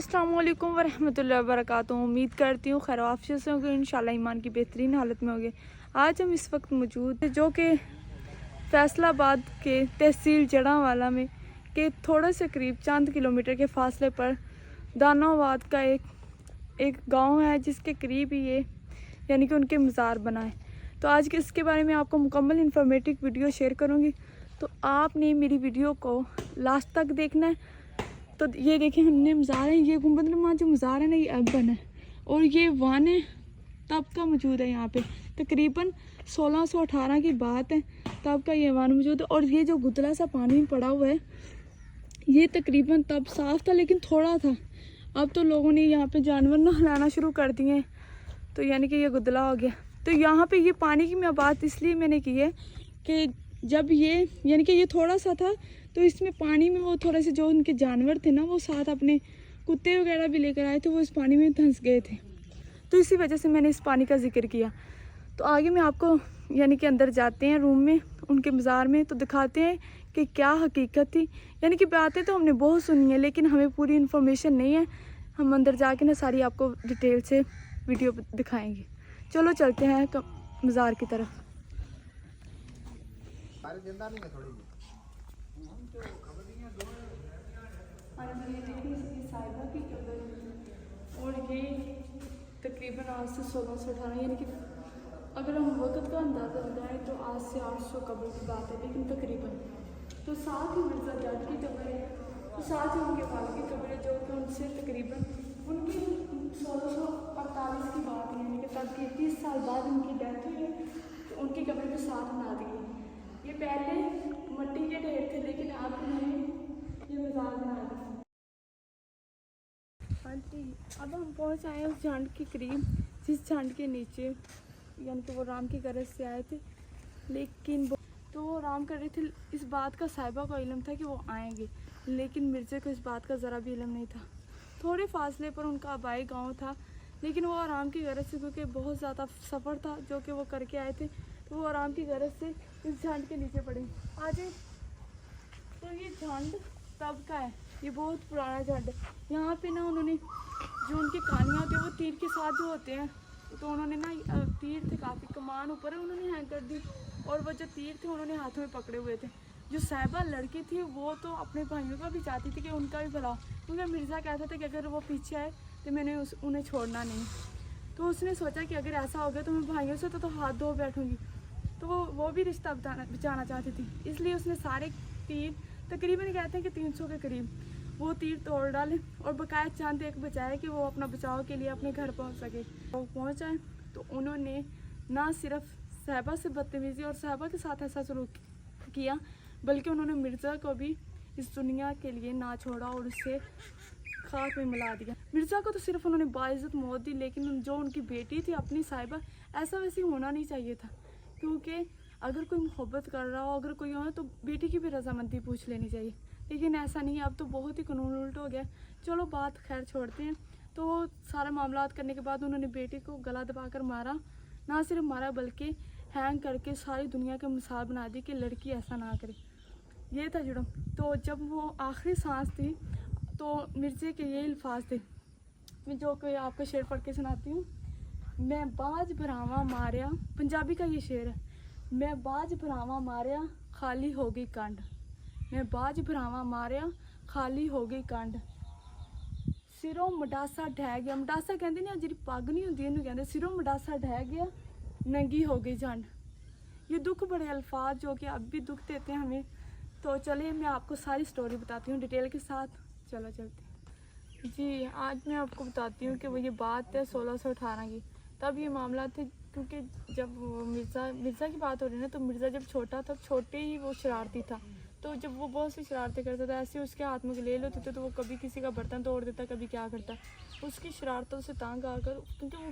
अस्सलाम वालेकुम वरहमतुल्लाहि वबरकातुहू। उम्मीद करती हूँ खैर आफियत से होंगे, इंशाल्लाह ईमान की बेहतरीन हालत में होंगे। आज हम इस वक्त मौजूद हैं जो कि फैसलाबाद के तहसील जड़ांवाला में के थोड़े से करीब चंद किलोमीटर के फासले पर दानाबाद का एक गांव है जिसके करीब ही ये यानी कि उनके मज़ार बना है। तो आज के इसके बारे में आपको मुकम्मल इन्फॉर्मेटिव वीडियो शेयर करूँगी, तो आपने मेरी वीडियो को लास्ट तक देखना है। तो ये देखें, हमने मज़ार है, ये गुंबदनुमा जो मज़ार है ना, ये अब बना है और ये वान है तब का मौजूद है। यहाँ पे तकरीबन 1618 की बात है, तब का ये वान मौजूद है। और ये जो गुदला सा पानी पड़ा हुआ है, ये तकरीबन तब साफ़ था लेकिन थोड़ा था। अब तो लोगों ने यहाँ पे जानवर ना हिलाना शुरू कर दिए हैं, तो यानी कि ये गुदला हो गया। तो यहाँ पे ये पानी की मैं बात इसलिए मैंने की है कि जब ये यानी कि ये थोड़ा सा था, तो इसमें पानी में वो थोड़े से जो उनके जानवर थे ना, वो साथ अपने कुत्ते वगैरह भी लेकर आए थे, वो इस पानी में धंस गए थे। तो इसी वजह से मैंने इस पानी का जिक्र किया। तो आगे मैं आपको यानी कि अंदर जाते हैं रूम में उनके मज़ार में, तो दिखाते हैं कि क्या हकीकत थी। यानी कि बातें तो हमने बहुत सुनी है लेकिन हमें पूरी इन्फॉर्मेशन नहीं है। हम अंदर जाके ना सारी आपको डिटेल से वीडियो दिखाएंगे। चलो चलते हैं मज़ार की तरफ। और ये तकरीबन आज से 1618 यानी कि अगर हम वक्त का अंदाज़ा लगाएं तो आज से 800 कब्र की बात है, लेकिन तकरीबन। तो साथ ही मिर्ज़ा जाट की कब्र है, तो साथ ही उनके वाल की कब्र है जो कि उनसे तकरीबन उनकी 1648 की बात है, यानी कि तब की 30 साल बाद उनकी डेथ हुई है। तो उनकी कब्र भी साथ बना दी है। ये पहले मिट्टी के ढेर थे लेकिन अब उन्होंने ये मज़ार बना दिया। हाँ जी, अब हम पहुँच आए उस झांड के करीब जिस झांड के नीचे यानी कि वो राम की गरज से आए थे, लेकिन तो वो राम कर रहे थे। इस बात का साहिबा को इल्म था कि वो आएंगे, लेकिन मिर्ज़े को इस बात का ज़रा भी इल्म नहीं था। थोड़े फासले पर उनका आबाई गांव था, लेकिन वो आराम की गरज से, क्योंकि बहुत ज़्यादा सफ़र था जो कि वो करके आए थे, तो वो आराम की गरज से इस झांड के नीचे पड़े। आज तो ये झांड तब का है, ये बहुत पुराना झांड है। यहाँ पे ना उन्होंने जो उनकी कहानियाँ होती है वो तीर के साथ जो होते हैं, तो उन्होंने ना तीर थे काफ़ी, कमान ऊपर है, उन्होंने हैंग कर दी और वो जो तीर थे उन्होंने हाथों में पकड़े हुए थे। जो साहिबा लड़की थी वो तो अपने भाइयों का भी चाहती थी कि उनका भी भला, क्योंकि मिर्ज़ा कहता था कि अगर वो पीछे आए तो मैंने उन्हें छोड़ना नहीं। तो उसने सोचा कि अगर ऐसा हो गया तो मैं भाइयों से तो हाथ धो बैठूँगी। तो वो भी रिश्ता बचाना चाहती थी, इसलिए उसने सारे तीर तकरीबन कहते हैं कि 300 के करीब वो तीर तोड़ डाले और बकाया चंद एक बचाए कि वो अपना बचाव के लिए अपने घर पहुंच सके। वो पहुंच आए तो उन्होंने ना सिर्फ साहिबा से बदतमीज़ी और साहिबा के साथ ऐसा सलूक किया, बल्कि उन्होंने मिर्ज़ा को भी इस दुनिया के लिए ना छोड़ा और उससे खाक में मिला दिया। मिर्ज़ा को तो सिर्फ उन्होंने बाइज़्ज़त मौत दी, लेकिन जो उनकी बेटी थी अपनी साहिबा, ऐसा वैसे होना नहीं चाहिए था, क्योंकि अगर कोई मोहब्बत कर रहा हो, अगर कोई हो, तो बेटी की भी रजामंदी पूछ लेनी चाहिए। लेकिन ऐसा नहीं है, अब तो बहुत ही कानून उल्ट हो गया। चलो बात खैर छोड़ते हैं। तो सारा मामला करने के बाद उन्होंने बेटी को गला दबाकर मारा, ना सिर्फ मारा बल्कि हैंग करके सारी दुनिया का मिसाल बना दी कि लड़की ऐसा ना करे। ये था जुड़म। तो जब वो आखिरी सांस थी तो मिर्ज़े के ये अल्फाज थे, मैं जो कोई आपको शेर पढ़ के सुनाती हूँ। मैं बाज भरावा मारिया, पंजाबी का ये शेर है। मैं बाज भरावा मारिया खाली हो गई कंड, मैं बाज भरावा मारिया खाली हो गई कंड, सिरों मडासा ढह गया। मडासा कहते ना, जी पग नहीं होंगी इन्हों कहते, सिरों मडासा ढह गया नंगी हो गई झंड। ये दुख बड़े अल्फाज जो कि अब भी दुख देते हैं हमें। तो चलिए मैं आपको सारी स्टोरी बताती हूँ डिटेल के साथ। चलो चलते हैं जी। आज मैं आपको बताती हूँ कि वो ये बात है 1618 की। तब ये मामला थे, क्योंकि जब मिर्ज़ा की बात हो रही है ना, तो मिर्ज़ा जब छोटा था, छोटे ही वो शरारती था। तो जब वो बहुत सी शरारतें करता था, ऐसे उसके हाथ में ले लेते थे तो वो कभी किसी का बर्तन तोड़ देता, कभी क्या करता। उसकी शरारतों से तंग आकर, क्योंकि वो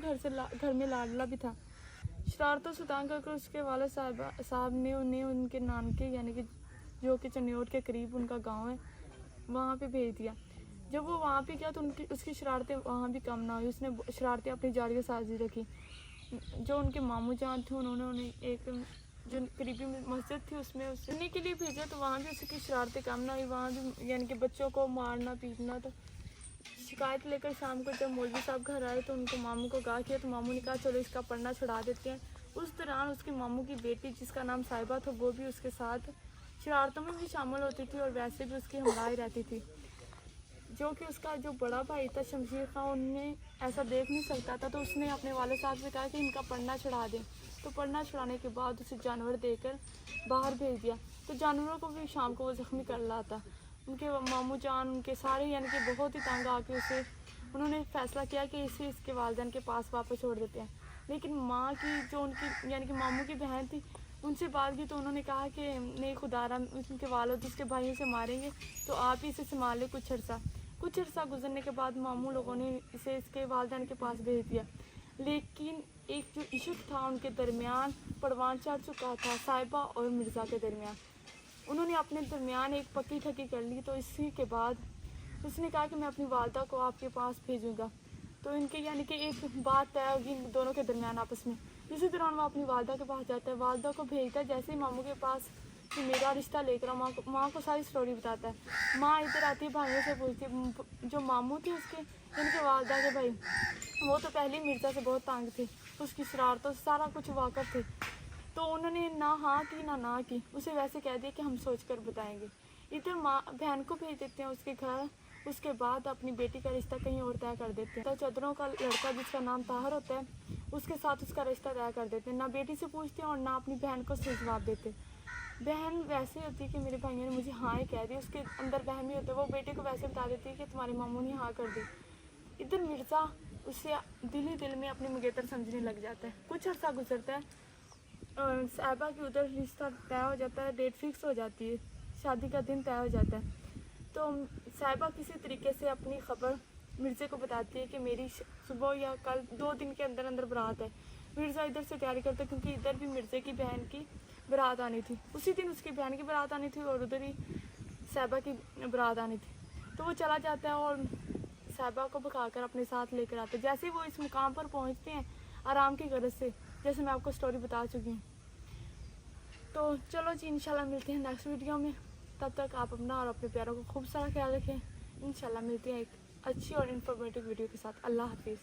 घर में लाडला भी था, शरारतों से तंग आकर उसके वाले साहब ने उन्हें उनके नानके यानी कि जो कि चन्योट के करीब उनका गाँव है, वहाँ पर भेज दिया। जब वो वहाँ पे गया तो उसकी शरारतें वहाँ भी कम ना हुई। उसने शरारतें अपनी जारी में साझी रखी। जो उनके मामू जान थे, उन्होंने उन्हें एक जो करीबी मस्जिद थी उसमें उसने के लिए भेजा, तो वहाँ भी उसकी शरारतें कम ना हुई। वहाँ भी यानी कि बच्चों को मारना पीटना, तो शिकायत लेकर शाम को जब मौलवी साहब घर आए तो उनको मामू को कहा किया, तो मामू ने कहा चलो इसका पढ़ना छुड़ा देते हैं। उस दौरान उसके मामू की बेटी जिसका नाम साहिबा था वो भी उसके साथ शरारतों में भी शामिल होती थी और वैसे भी उसकी हमलाई रहती थी। जो कि उसका जो बड़ा भाई था शमशीर खां, उनने ऐसा देख नहीं सकता था, तो उसने अपने वाले साहब से कहा कि इनका पढ़ना छुड़ा दें। तो पढ़ना छुड़ाने के बाद उसे जानवर देकर बाहर भेज दिया। तो जानवरों को भी शाम को वो ज़ख्मी कर रहा था। उनके मामू जान उनके सारे यानी कि बहुत ही तंग आके उसे उन्होंने फ़ैसला किया कि इसे इसके वालिदैन के पास वापस छोड़ देते हैं। लेकिन माँ की जो उनकी यानी कि मामू की बहन थी उनसे बात की, तो उन्होंने कहा कि नहीं खुदारा उनके वालिद उसके भाइयों से मारेंगे, तो आप ही इसे संभाल लें कुछ अर्सा गुजरने के बाद मामू लोगों ने इसे इसके वालिदैन के पास भेज दिया। लेकिन एक जो इश्क था उनके दरमियान परवान चढ़ चुका था साहिबा और मिर्ज़ा के दरमियान। उन्होंने अपने दरमियान एक पक्की ठगी कर ली। तो इसी के बाद उसने कहा कि मैं अपनी वालदा को आपके पास भेजूँगा। तो इनके यानी कि एक बात तय होगी इन दोनों के दरमियान आपस में। इसी दौरान वो अपनी वालदा के पास जाता है, वालदा को भेजता है जैसे ही मामू के पास कि मेरा रिश्ता लेकर माँ को सारी स्टोरी बताता है। माँ इधर आती है, भाइयों से पूछती है। जो मामू थे उसके इनके वालदा के भाई, वो तो पहले मिर्ज़ा से बहुत तंग थे, उसकी शरारतों से सारा कुछ वाकफ़ थे। तो उन्होंने ना हाँ की ना की, उसे वैसे कह दिया कि हम सोच कर बताएंगे। इधर माँ बहन को भेज देते हैं उसके घर। उसके बाद अपनी बेटी का रिश्ता कहीं और तय कर देते हैं। तो चदरों का लड़का जिसका नाम ताहर होता है उसके साथ उसका रिश्ता तय कर देते हैं। ना बेटी से पूछते हैं और ना अपनी बहन को सही जवाब देते। बहन वैसे होती है कि मेरे भाइयों ने मुझे हाँ ही कह दी, उसके अंदर बहन भी होता है, वो बेटे को वैसे बता देती है कि तुम्हारे मामू ने हाँ कर दी। इधर मिर्ज़ा उसे दिल ही दिल में अपनी मंगेतर समझने लग जाता है। कुछ अर्सा गुजरता है, साहिबा की उधर रिश्ता तय हो जाता है, डेट फिक्स हो जाती है, शादी का दिन तय हो जाता है। तो साहिबा किसी तरीके से अपनी ख़बर मिर्ज़े को बताती है कि मेरी सुबह या कल 2 दिन के अंदर अंदर बारात है। मिर्ज़ा इधर से तैयारी करता है क्योंकि इधर भी मिर्ज़े की बहन की बारात आनी थी, उसी दिन उसकी बहन की बारात आनी थी और उधर ही साहिबा की बारात आनी थी। तो वो चला जाता है और साहिबा को भगाकर अपने साथ लेकर आता है। जैसे ही वो इस मुकाम पर पहुंचते हैं आराम की गरज से, जैसे मैं आपको स्टोरी बता चुकी हूँ। तो चलो जी, इंशाल्लाह मिलते हैं नेक्स्ट वीडियो में। तब तक आप अपना और अपने प्यारों को खूब सारा ख्याल रखें। इंशाल्लाह मिलते हैं एक अच्छी और इन्फॉर्मेटिव वीडियो के साथ। अल्लाह हाफिज़।